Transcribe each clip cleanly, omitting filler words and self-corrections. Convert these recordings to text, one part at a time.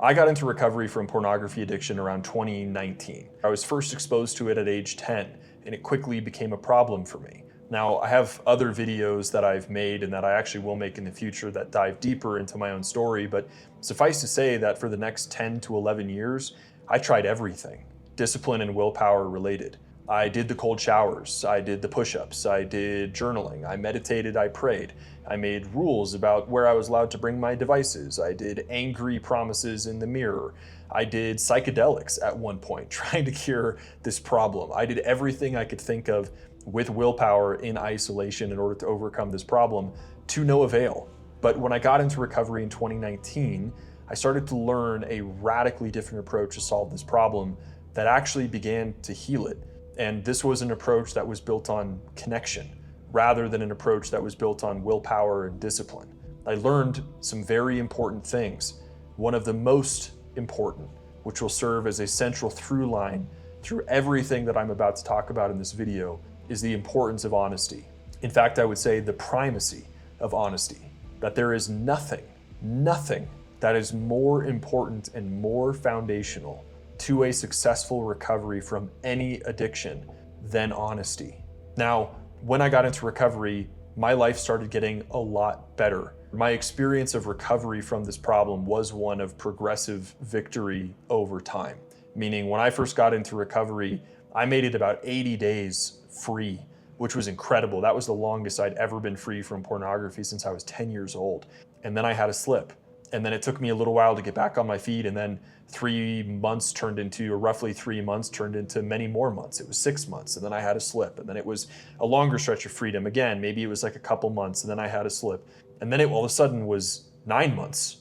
I got into recovery from pornography addiction around 2019. I was first exposed to it at age 10, and it quickly became a problem for me. Now, I have other videos that I've made and that I actually will make in the future that dive deeper into my own story, but suffice to say that for the next 10 to 11 years, I tried everything, discipline and willpower related. I did the cold showers, I did the push-ups, I did journaling, I meditated, I prayed. I made rules about where I was allowed to bring my devices. I did angry promises in the mirror. I did psychedelics at one point, trying to cure this problem. I did everything I could think of with willpower in isolation in order to overcome this problem, to no avail. But when I got into recovery in 2019, I started to learn a radically different approach to solve this problem that actually began to heal it. And this was an approach that was built on connection, rather than an approach that was built on willpower and discipline. I learned some very important things. One of the most important, which will serve as a central through line through everything that I'm about to talk about in this video, is the importance of honesty. In fact, I would say the primacy of honesty, that there is nothing that is more important and more foundational to a successful recovery from any addiction than honesty. Now, when I got into recovery, my life started getting a lot better. My experience of recovery from this problem was one of progressive victory over time. Meaning when I first got into recovery, I made it about 80 days free, which was incredible. That was the longest I'd ever been free from pornography since I was 10 years old. And then I had a slip. And then it took me a little while to get back on my feet, and then 3 months turned into, or roughly 3 months turned into many more months. It was 6 months, and then I had a slip, and then it was a longer stretch of freedom. Again, maybe it was like a couple months, and then I had a slip. And then it all of a sudden was 9 months,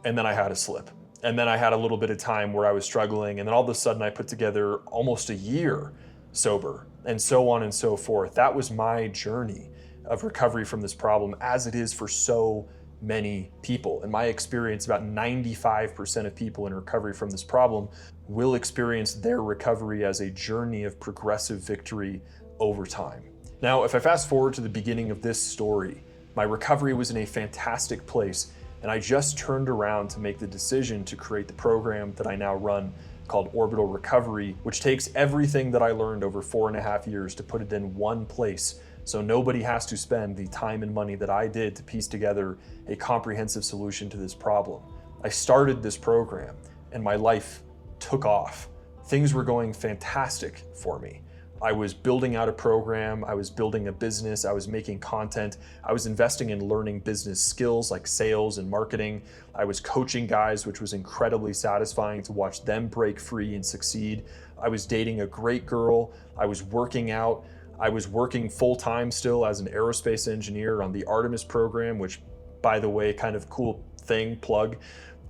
and then I had a slip. And then I had a little bit of time where I was struggling, and then all of a sudden I put together almost a year sober, and so on and so forth. That was my journey of recovery from this problem, as it is for so many people. In my experience, about 95% of people in recovery from this problem will experience their recovery as a journey of progressive victory over time. Now, if I fast forward to the beginning of this story, my recovery was in a fantastic place, and I just turned around to make the decision to create the program that I now run called Orbital Recovery, which takes everything that I learned over 4.5 years to put it in one place, so nobody has to spend the time and money that I did to piece together a comprehensive solution to this problem. I started this program and my life took off. Things were going fantastic for me. I was building out a program, I was building a business, I was making content, I was investing in learning business skills like sales and marketing. I was coaching guys, which was incredibly satisfying to watch them break free and succeed. I was dating a great girl, I was working out, I was working full-time still as an aerospace engineer on the Artemis program, which, by the way, kind of cool thing, plug.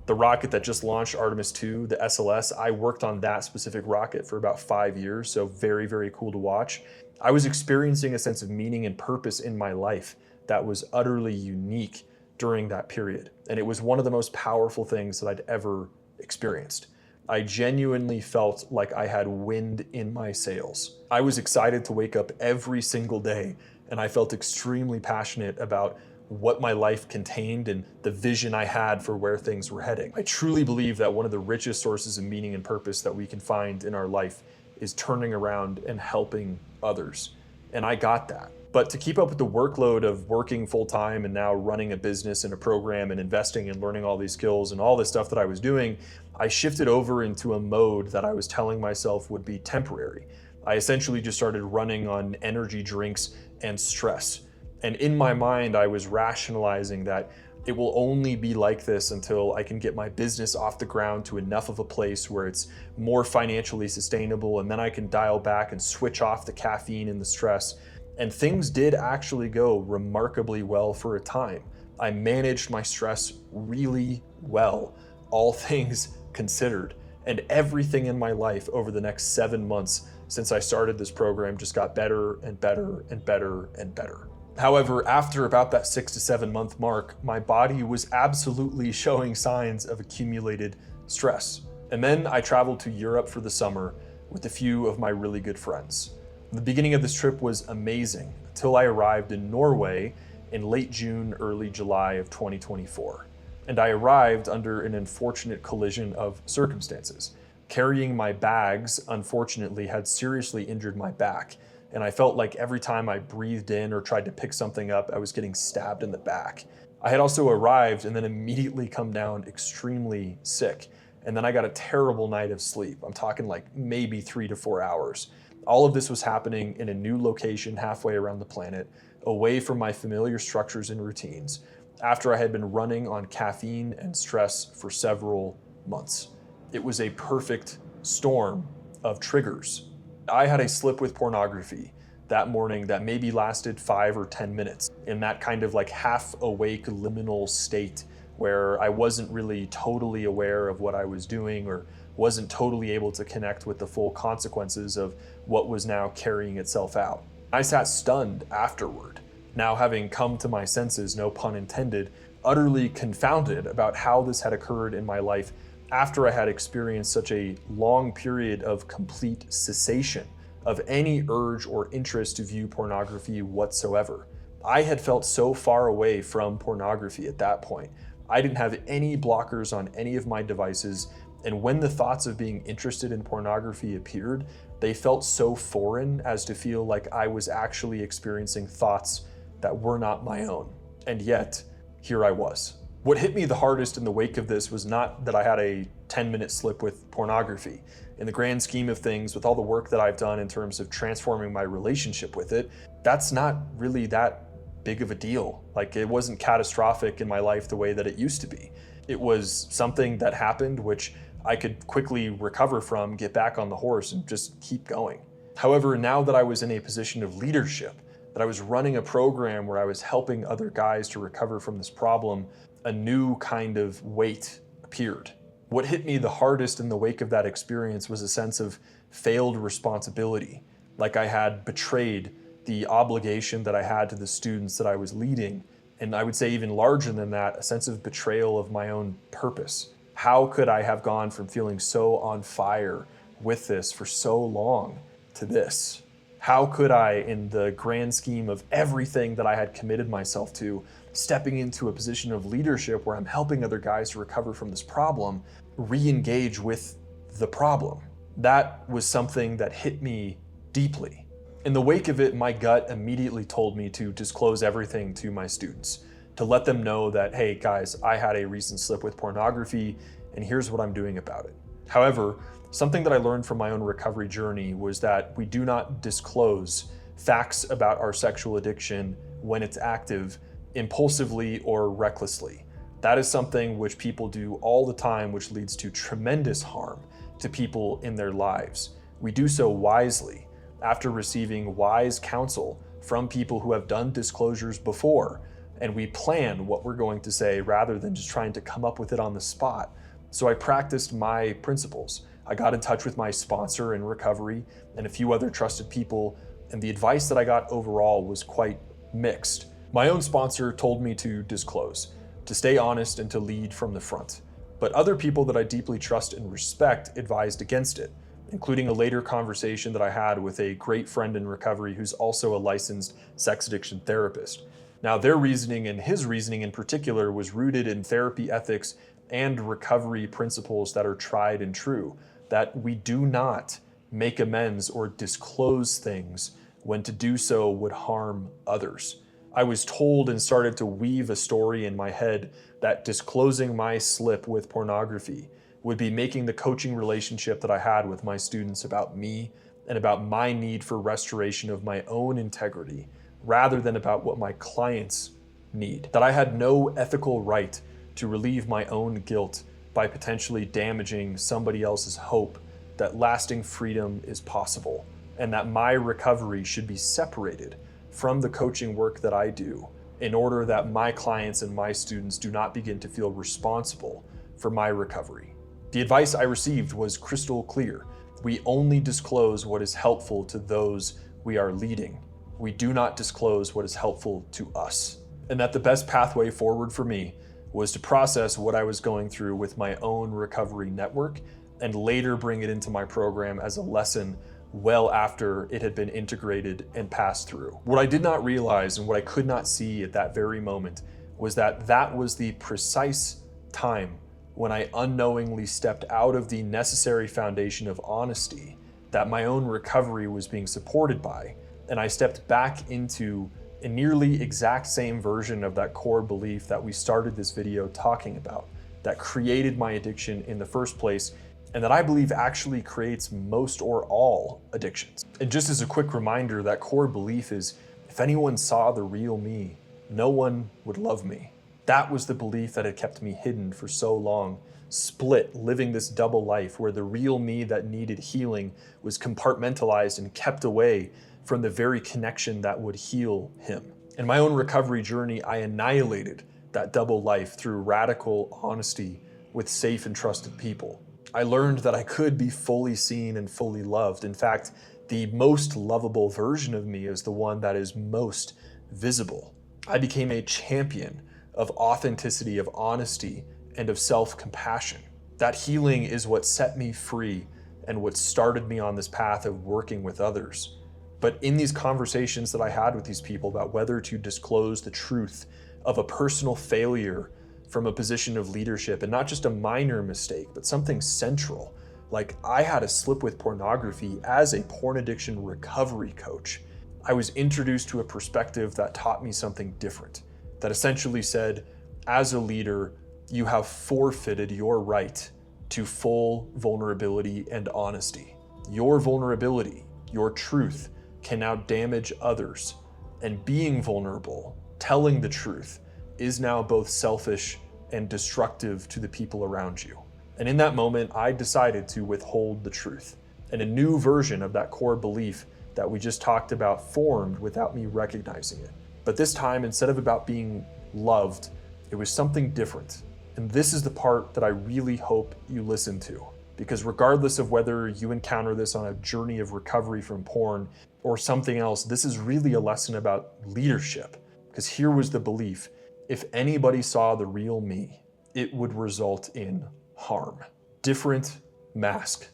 The rocket that just launched, Artemis 2, the SLS, I worked on that specific rocket for about 5 years, so very, very cool to watch. I was experiencing a sense of meaning and purpose in my life that was utterly unique during that period. And it was one of the most powerful things that I'd ever experienced. I genuinely felt like I had wind in my sails. I was excited to wake up every single day, and I felt extremely passionate about what my life contained and the vision I had for where things were heading. I truly believe that one of the richest sources of meaning and purpose that we can find in our life is turning around and helping others. And I got that. But to keep up with the workload of working full-time and now running a business and a program and investing and learning all these skills and all this stuff that I was doing, I shifted over into a mode that I was telling myself would be temporary. I essentially just started running on energy drinks and stress. And in my mind, I was rationalizing that it will only be like this until I can get my business off the ground to enough of a place where it's more financially sustainable, and then I can dial back and switch off the caffeine and the stress. And things did actually go remarkably well for a time. I managed my stress really well, all things considered. And everything in my life over the next 7 months since I started this program just got better and better and better and better. However, after about that 6 to 7 month mark, my body was absolutely showing signs of accumulated stress. And then I traveled to Europe for the summer with a few of my really good friends. The beginning of this trip was amazing until I arrived in Norway in late June, early July of 2024. And I arrived under an unfortunate collision of circumstances. Carrying my bags, unfortunately, had seriously injured my back, and I felt like every time I breathed in or tried to pick something up, I was getting stabbed in the back. I had also arrived and then immediately come down extremely sick, and then I got a terrible night of sleep. I'm talking like maybe 3 to 4 hours. All of this was happening in a new location halfway around the planet, away from my familiar structures and routines, after I had been running on caffeine and stress for several months. It was a perfect storm of triggers. I had a slip with pornography that morning that maybe lasted 5 or 10 minutes in that kind of like half awake liminal state where I wasn't really totally aware of what I was doing or wasn't totally able to connect with the full consequences of what was now carrying itself out. I sat stunned afterward, now having come to my senses, no pun intended, utterly confounded about how this had occurred in my life after I had experienced such a long period of complete cessation of any urge or interest to view pornography whatsoever. I had felt so far away from pornography at that point. I didn't have any blockers on any of my devices, and when the thoughts of being interested in pornography appeared, they felt so foreign as to feel like I was actually experiencing thoughts that were not my own. And yet, here I was. What hit me the hardest in the wake of this was not that I had a 10-minute slip with pornography. In the grand scheme of things, with all the work that I've done in terms of transforming my relationship with it, that's not really that big of a deal. Like, it wasn't catastrophic in my life the way that it used to be. It was something that happened which I could quickly recover from, get back on the horse, and just keep going. However, now that I was in a position of leadership, that I was running a program where I was helping other guys to recover from this problem, a new kind of weight appeared. What hit me the hardest in the wake of that experience was a sense of failed responsibility, like I had betrayed the obligation that I had to the students that I was leading, and I would say even larger than that, a sense of betrayal of my own purpose. How could I have gone from feeling so on fire with this for so long to this? How could I, in the grand scheme of everything that I had committed myself to, stepping into a position of leadership where I'm helping other guys to recover from this problem, re-engage with the problem? That was something that hit me deeply. In the wake of it, my gut immediately told me to disclose everything to my students, to let them know that, hey guys, I had a recent slip with pornography and here's what I'm doing about it. However, something that I learned from my own recovery journey was that we do not disclose facts about our sexual addiction when it's active impulsively or recklessly. That is something which people do all the time, which leads to tremendous harm to people in their lives. We do so wisely after receiving wise counsel from people who have done disclosures before, and we plan what we're going to say rather than just trying to come up with it on the spot. So I practiced my principles. I got in touch with my sponsor in recovery and a few other trusted people, and the advice that I got overall was quite mixed. My own sponsor told me to disclose, to stay honest and to lead from the front. But other people that I deeply trust and respect advised against it, including a later conversation that I had with a great friend in recovery who's also a licensed sex addiction therapist. Now, their reasoning, and his reasoning in particular, was rooted in therapy ethics and recovery principles that are tried and true, that we do not make amends or disclose things when to do so would harm others. I was told and started to weave a story in my head that disclosing my slip with pornography would be making the coaching relationship that I had with my students about me and about my need for restoration of my own integrity, rather than about what my clients need. That I had no ethical right to relieve my own guilt by potentially damaging somebody else's hope that lasting freedom is possible, and that my recovery should be separated from the coaching work that I do in order that my clients and my students do not begin to feel responsible for my recovery. The advice I received was crystal clear. We only disclose what is helpful to those we are leading. We do not disclose what is helpful to us. And that the best pathway forward for me was to process what I was going through with my own recovery network and later bring it into my program as a lesson well after it had been integrated and passed through. What I did not realize and what I could not see at that very moment was that that was the precise time when I unknowingly stepped out of the necessary foundation of honesty that my own recovery was being supported by, and I stepped back into a nearly exact same version of that core belief that we started this video talking about, that created my addiction in the first place, and that I believe actually creates most or all addictions. And just as a quick reminder, that core belief is, if anyone saw the real me, no one would love me. That was the belief that had kept me hidden for so long, split, living this double life where the real me that needed healing was compartmentalized and kept away from the very connection that would heal him. In my own recovery journey, I annihilated that double life through radical honesty with safe and trusted people. I learned that I could be fully seen and fully loved. In fact, the most lovable version of me is the one that is most visible. I became a champion of authenticity, of honesty, and of self-compassion. That healing is what set me free and what started me on this path of working with others. But in these conversations that I had with these people about whether to disclose the truth of a personal failure from a position of leadership, and not just a minor mistake, but something central, like I had a slip with pornography as a porn addiction recovery coach, I was introduced to a perspective that taught me something different, that essentially said, as a leader, you have forfeited your right to full vulnerability and honesty. Your vulnerability, your truth, can now damage others. And being vulnerable, telling the truth, is now both selfish and destructive to the people around you. And in that moment, I decided to withhold the truth. And a new version of that core belief that we just talked about formed without me recognizing it. But this time, instead of about being loved, it was something different. And this is the part that I really hope you listen to. Because regardless of whether you encounter this on a journey of recovery from porn or something else, this is really a lesson about leadership. Because here was the belief: if anybody saw the real me, it would result in harm. Different mask,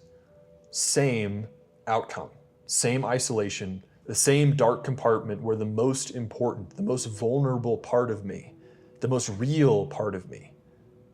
same outcome, same isolation, the same dark compartment where the most important, the most vulnerable part of me, the most real part of me,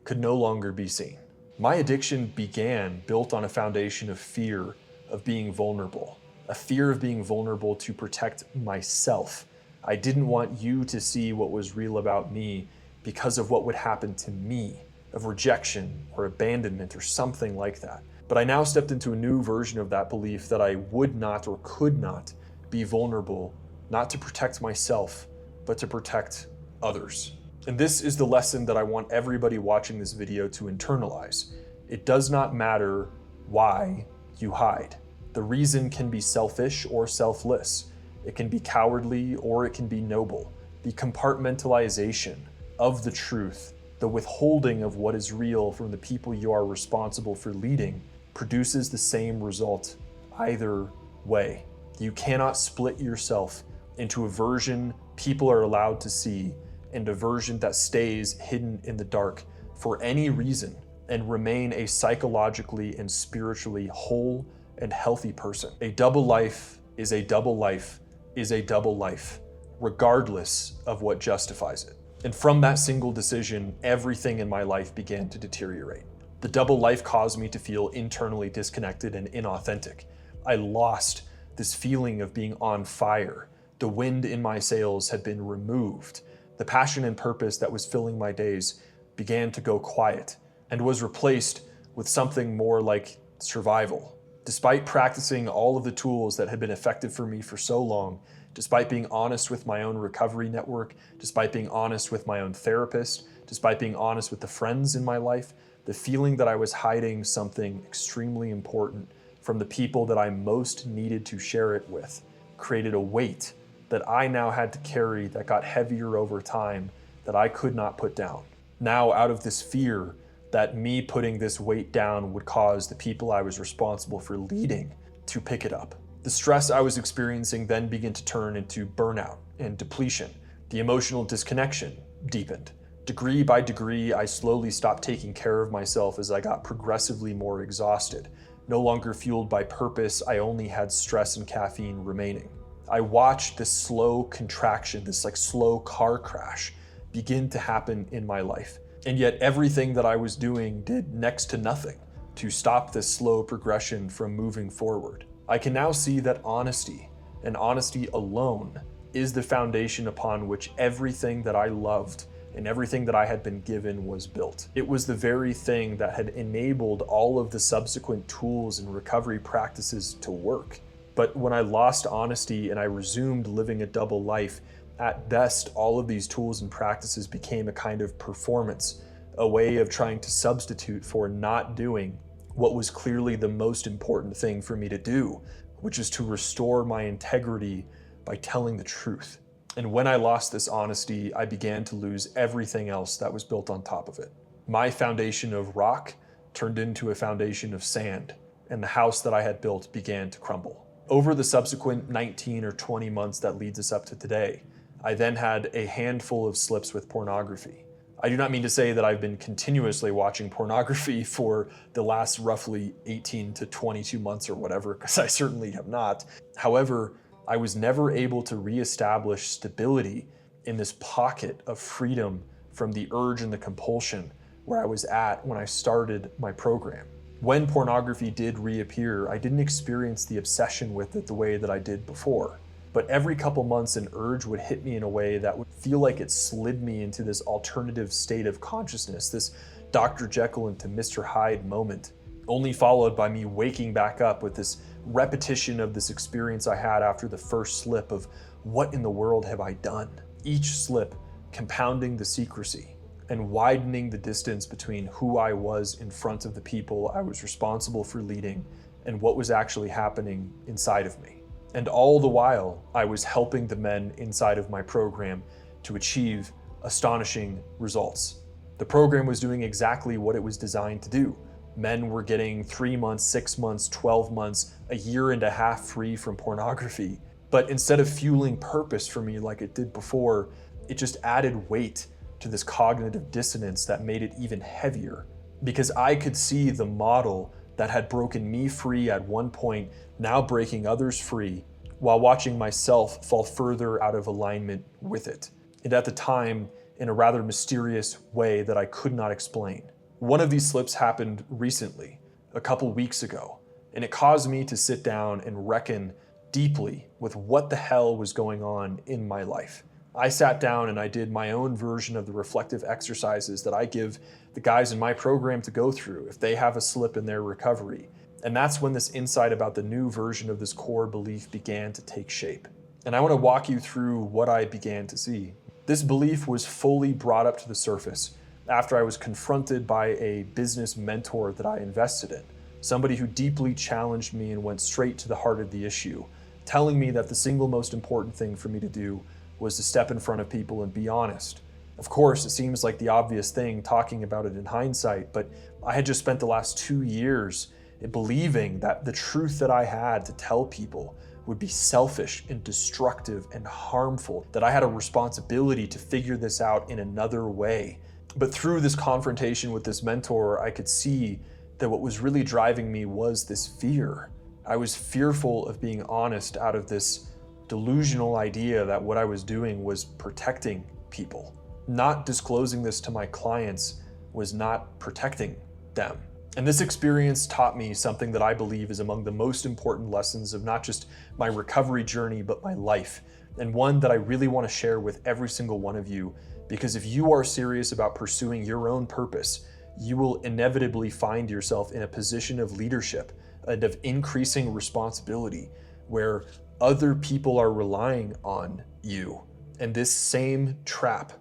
could no longer be seen. My addiction began built on a foundation of fear of being vulnerable, a fear of being vulnerable to protect myself. I didn't want you to see what was real about me because of what would happen to me, of rejection or abandonment or something like that. But I now stepped into a new version of that belief that I would not or could not be vulnerable, not to protect myself, but to protect others. And this is the lesson that I want everybody watching this video to internalize. It does not matter why you hide. The reason can be selfish or selfless. It can be cowardly or it can be noble. The compartmentalization of the truth, the withholding of what is real from the people you are responsible for leading, produces the same result either way. You cannot split yourself into a version people are allowed to see and a version that stays hidden in the dark for any reason and remain a psychologically and spiritually whole and healthy person. A double life is a double life is a double life, regardless of what justifies it. And from that single decision, everything in my life began to deteriorate. The double life caused me to feel internally disconnected and inauthentic. I lost this feeling of being on fire. The wind in my sails had been removed. The passion and purpose that was filling my days began to go quiet and was replaced with something more like survival. Despite practicing all of the tools that had been effective for me for so long, despite being honest with my own recovery network, despite being honest with my own therapist, despite being honest with the friends in my life, the feeling that I was hiding something extremely important from the people that I most needed to share it with created a weight that I now had to carry that got heavier over time that I could not put down. Now, out of this fear that me putting this weight down would cause the people I was responsible for leading to pick it up. The stress I was experiencing then began to turn into burnout and depletion. The emotional disconnection deepened. Degree by degree, I slowly stopped taking care of myself as I got progressively more exhausted. No longer fueled by purpose, I only had stress and caffeine remaining. I watched this slow contraction, this slow car crash begin to happen in my life. And yet everything that I was doing did next to nothing to stop this slow progression from moving forward. I can now see that honesty, and honesty alone, is the foundation upon which everything that I loved and everything that I had been given was built. It was the very thing that had enabled all of the subsequent tools and recovery practices to work. But when I lost honesty and I resumed living a double life, at best, all of these tools and practices became a kind of performance, a way of trying to substitute for not doing what was clearly the most important thing for me to do, which is to restore my integrity by telling the truth. And when I lost this honesty, I began to lose everything else that was built on top of it. My foundation of rock turned into a foundation of sand, and the house that I had built began to crumble. Over the subsequent 19 or 20 months that leads us up to today, I then had a handful of slips with pornography. I do not mean to say that I've been continuously watching pornography for the last roughly 18 to 22 months or whatever, because I certainly have not. However, I was never able to reestablish stability in this pocket of freedom from the urge and the compulsion where I was at when I started my program. When pornography did reappear, I didn't experience the obsession with it the way that I did before. But every couple months, an urge would hit me in a way that would feel like it slid me into this alternative state of consciousness, this Dr. Jekyll into Mr. Hyde moment, only followed by me waking back up with this repetition of this experience I had after the first slip of what in the world have I done? Each slip compounding the secrecy and widening the distance between who I was in front of the people I was responsible for leading and what was actually happening inside of me. And all the while, I was helping the men inside of my program to achieve astonishing results. The program was doing exactly what it was designed to do. Men were getting 3 months, 6 months, 12 months, a year and a half free from pornography. But instead of fueling purpose for me like it did before, it just added weight to this cognitive dissonance that made it even heavier. Because I could see the model that had broken me free at one point, now breaking others free, while watching myself fall further out of alignment with it. And at the time, in a rather mysterious way that I could not explain. One of these slips happened recently, a couple weeks ago, and it caused me to sit down and reckon deeply with what the hell was going on in my life. I sat down and I did my own version of the reflective exercises that I give the guys in my program to go through if they have a slip in their recovery. And that's when this insight about the new version of this core belief began to take shape. And I want to walk you through what I began to see. This belief was fully brought up to the surface after I was confronted by a business mentor that I invested in, somebody who deeply challenged me and went straight to the heart of the issue, telling me that the single most important thing for me to do was to step in front of people and be honest. Of course, it seems like the obvious thing talking about it in hindsight, but I had just spent the last 2 years believing that the truth that I had to tell people would be selfish and destructive and harmful, that I had a responsibility to figure this out in another way. But through this confrontation with this mentor, I could see that what was really driving me was this fear. I was fearful of being honest out of this delusional idea that what I was doing was protecting people. Not disclosing this to my clients was not protecting them. And this experience taught me something that I believe is among the most important lessons of not just my recovery journey, but my life. And one that I really want to share with every single one of you, because if you are serious about pursuing your own purpose, you will inevitably find yourself in a position of leadership and of increasing responsibility where other people are relying on you. And this same trap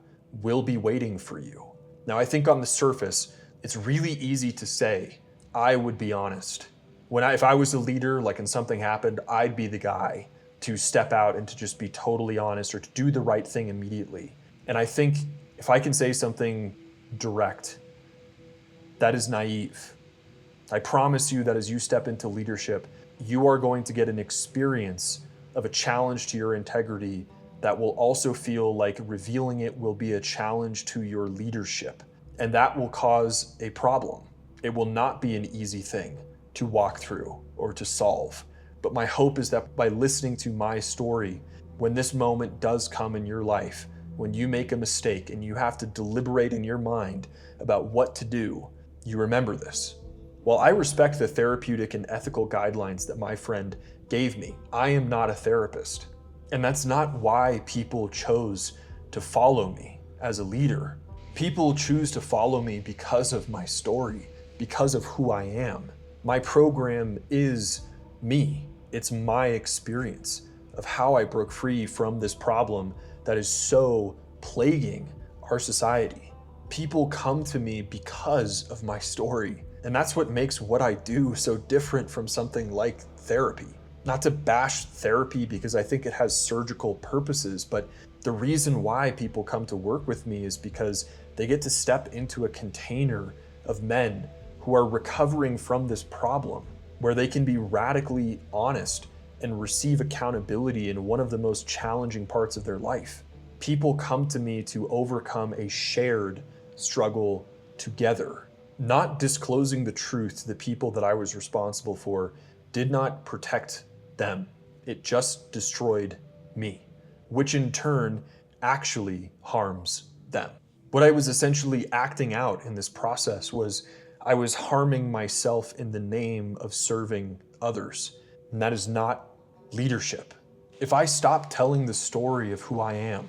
will be waiting for you. Now, I think on the surface, it's really easy to say, I would be honest. If I was a leader, like and something happened, I'd be the guy to step out and to just be totally honest or to do the right thing immediately. And I think if I can say something direct, that is naive. I promise you that as you step into leadership, you are going to get an experience of a challenge to your integrity that will also feel like revealing it will be a challenge to your leadership. And that will cause a problem. It will not be an easy thing to walk through or to solve. But my hope is that by listening to my story, when this moment does come in your life, when you make a mistake and you have to deliberate in your mind about what to do, you remember this. While I respect the therapeutic and ethical guidelines that my friend gave me, I am not a therapist. And that's not why people chose to follow me as a leader. People choose to follow me because of my story, because of who I am. My program is me. It's my experience of how I broke free from this problem that is so plaguing our society. People come to me because of my story. And that's what makes what I do so different from something like therapy. Not to bash therapy because I think it has surgical purposes, but the reason why people come to work with me is because they get to step into a container of men who are recovering from this problem, where they can be radically honest and receive accountability in one of the most challenging parts of their life. People come to me to overcome a shared struggle together. Not disclosing the truth to the people that I was responsible for did not protect them. It just destroyed me, which in turn actually harms them. What I was essentially acting out in this process was I was harming myself in the name of serving others. And that is not leadership. If I stop telling the story of who I am,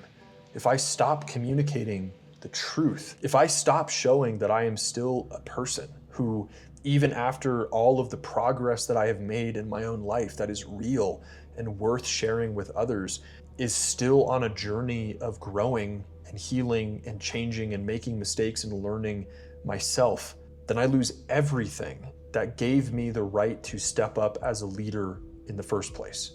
if I stop communicating the truth, if I stop showing that I am still a person who, even after all of the progress that I have made in my own life that is real and worth sharing with others, is still on a journey of growing and healing and changing and making mistakes and learning myself, then I lose everything that gave me the right to step up as a leader in the first place.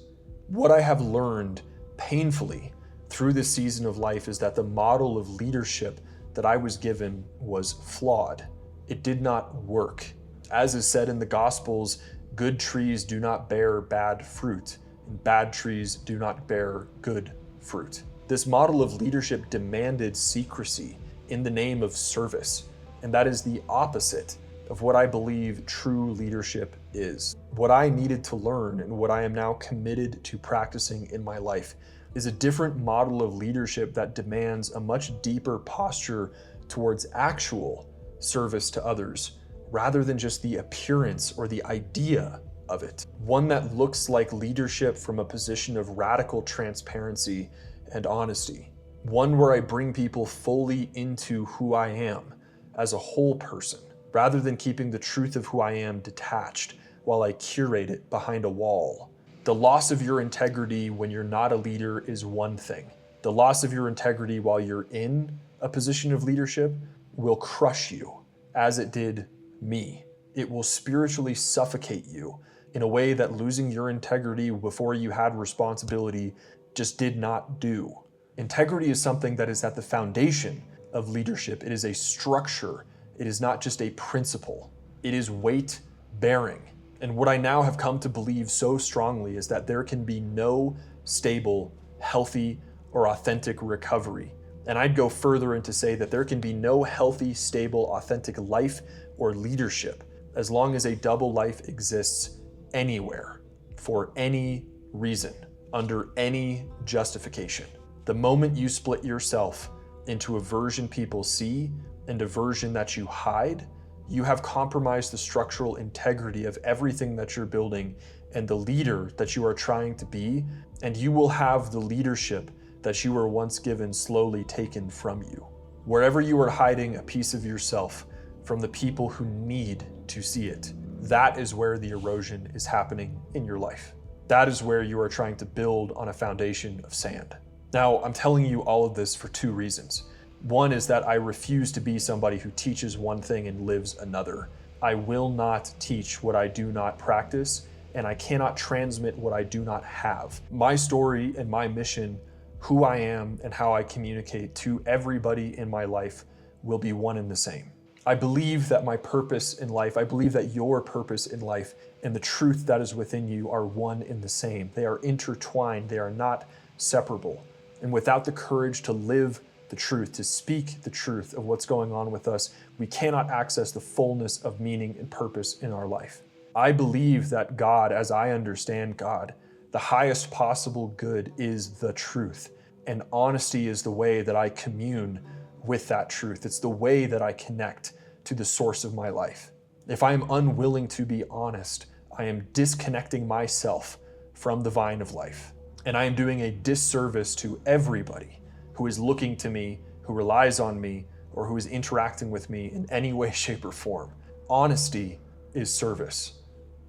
What I have learned painfully through this season of life is that the model of leadership that I was given was flawed. It did not work. As is said in the Gospels, good trees do not bear bad fruit, and bad trees do not bear good fruit. This model of leadership demanded secrecy in the name of service, and that is the opposite of what I believe true leadership is. What I needed to learn and what I am now committed to practicing in my life is a different model of leadership that demands a much deeper posture towards actual service to others, rather than just the appearance or the idea of it. One that looks like leadership from a position of radical transparency and honesty. One where I bring people fully into who I am as a whole person, rather than keeping the truth of who I am detached while I curate it behind a wall. The loss of your integrity when you're not a leader is one thing. The loss of your integrity while you're in a position of leadership will crush you, as it did me. It will spiritually suffocate you in a way that losing your integrity before you had responsibility just did not do. Integrity is something that is at the foundation of leadership. It is a structure. It is not just a principle. It is weight bearing. And what I now have come to believe so strongly is that there can be no stable, healthy, or authentic recovery. And I'd go further and to say that there can be no healthy, stable, authentic life or leadership as long as a double life exists anywhere, for any reason, under any justification. The moment you split yourself into a version people see and a version that you hide, you have compromised the structural integrity of everything that you're building and the leader that you are trying to be, and you will have the leadership that you were once given slowly taken from you. Wherever you are hiding a piece of yourself from the people who need to see it, that is where the erosion is happening in your life. That is where you are trying to build on a foundation of sand. Now, I'm telling you all of this for two reasons. One is that I refuse to be somebody who teaches one thing and lives another. I will not teach what I do not practice, and I cannot transmit what I do not have. My story and my mission, who I am and how I communicate to everybody in my life, will be one and the same. I believe that my purpose in life, I believe that your purpose in life and the truth that is within you are one and the same. They are intertwined, they are not separable. And without the courage to live the truth, to speak the truth of what's going on with us, we cannot access the fullness of meaning and purpose in our life. I believe that God, as I understand God, the highest possible good is the truth. And honesty is the way that I commune with that truth. It's the way that I connect to the source of my life. If I am unwilling to be honest, I am disconnecting myself from the vine of life. And I am doing a disservice to everybody who is looking to me, who relies on me, or who is interacting with me in any way, shape, or form. Honesty is service,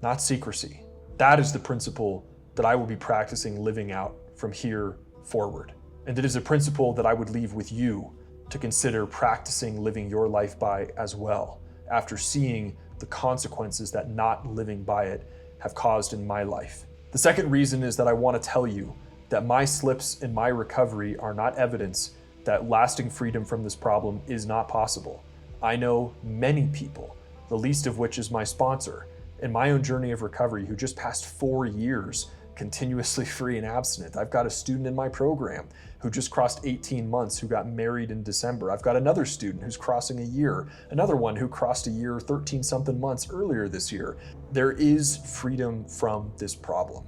not secrecy. That is the principle that I will be practicing living out from here forward. And it is a principle that I would leave with you to consider practicing living your life by as well, after seeing the consequences that not living by it have caused in my life. The second reason is that I want to tell you that my slips in my recovery are not evidence that lasting freedom from this problem is not possible. I know many people, the least of which is my sponsor, in my own journey of recovery who just passed 4 years continuously free and abstinent. I've got a student in my program who just crossed 18 months, who got married in December. I've got another student who's crossing a year, another one who crossed a year 13 something months earlier this year. There is freedom from this problem.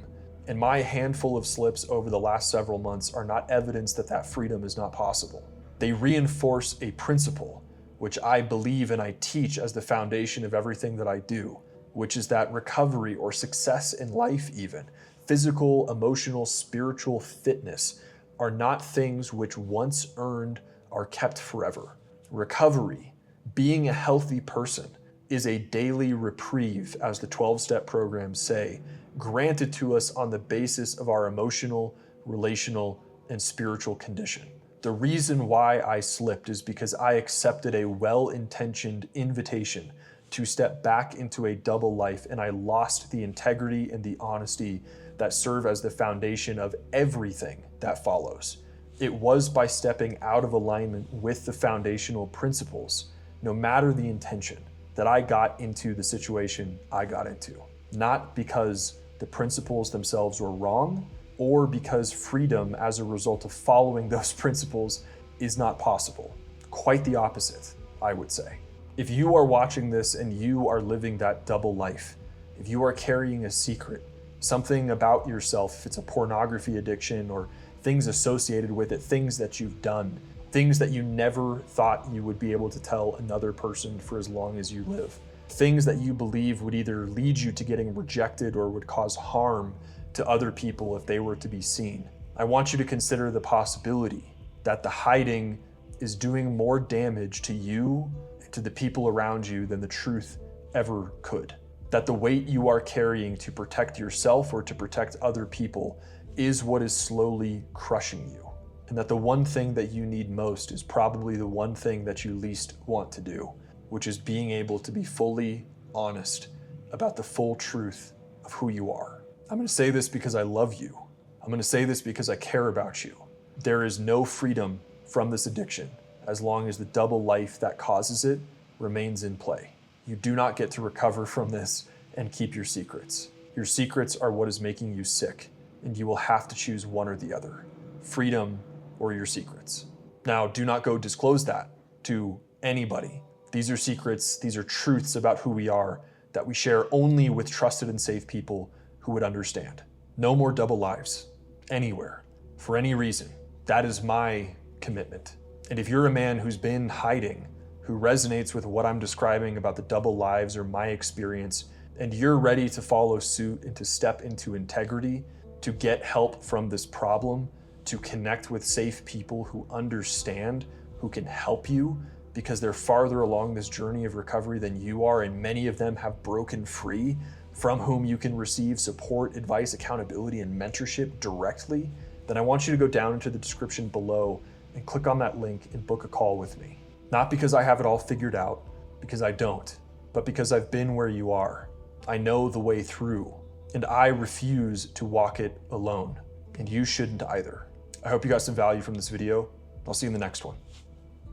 And my handful of slips over the last several months are not evidence that that freedom is not possible. They reinforce a principle, which I believe and I teach as the foundation of everything that I do, which is that recovery or success in life even, physical, emotional, spiritual fitness are not things which once earned are kept forever. Recovery, being a healthy person, is a daily reprieve, as the 12-step programs say, granted to us on the basis of our emotional, relational, and spiritual condition. The reason why I slipped is because I accepted a well-intentioned invitation to step back into a double life, and I lost the integrity and the honesty that serve as the foundation of everything that follows. It was by stepping out of alignment with the foundational principles, no matter the intention, that I got into the situation I got into. Not because the principles themselves were wrong, or because freedom as a result of following those principles is not possible. Quite the opposite, I would say. If you are watching this and you are living that double life, if you are carrying a secret, something about yourself, if it's a pornography addiction or things associated with it, things that you've done, things that you never thought you would be able to tell another person for as long as you live, things that you believe would either lead you to getting rejected or would cause harm to other people if they were to be seen. I want you to consider the possibility that the hiding is doing more damage to you and to the people around you than the truth ever could. That the weight you are carrying to protect yourself or to protect other people is what is slowly crushing you. And that the one thing that you need most is probably the one thing that you least want to do, which is being able to be fully honest about the full truth of who you are. I'm going to say this because I love you. I'm going to say this because I care about you. There is no freedom from this addiction as long as the double life that causes it remains in play. You do not get to recover from this and keep your secrets. Your secrets are what is making you sick, and you will have to choose one or the other. Freedom or your secrets. Now, do not go disclose that to anybody. These are secrets, these are truths about who we are that we share only with trusted and safe people who would understand. No more double lives, anywhere, for any reason. That is my commitment. And if you're a man who's been hiding, who resonates with what I'm describing about the double lives or my experience, and you're ready to follow suit and to step into integrity, to get help from this problem, to connect with safe people who understand, who can help you, because they're farther along this journey of recovery than you are, and many of them have broken free, from whom you can receive support, advice, accountability, and mentorship directly, then I want you to go down into the description below and click on that link and book a call with me. Not because I have it all figured out, because I don't, but because I've been where you are. I know the way through, and I refuse to walk it alone, and you shouldn't either. I hope you got some value from this video. I'll see you in the next one.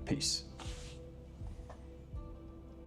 Peace.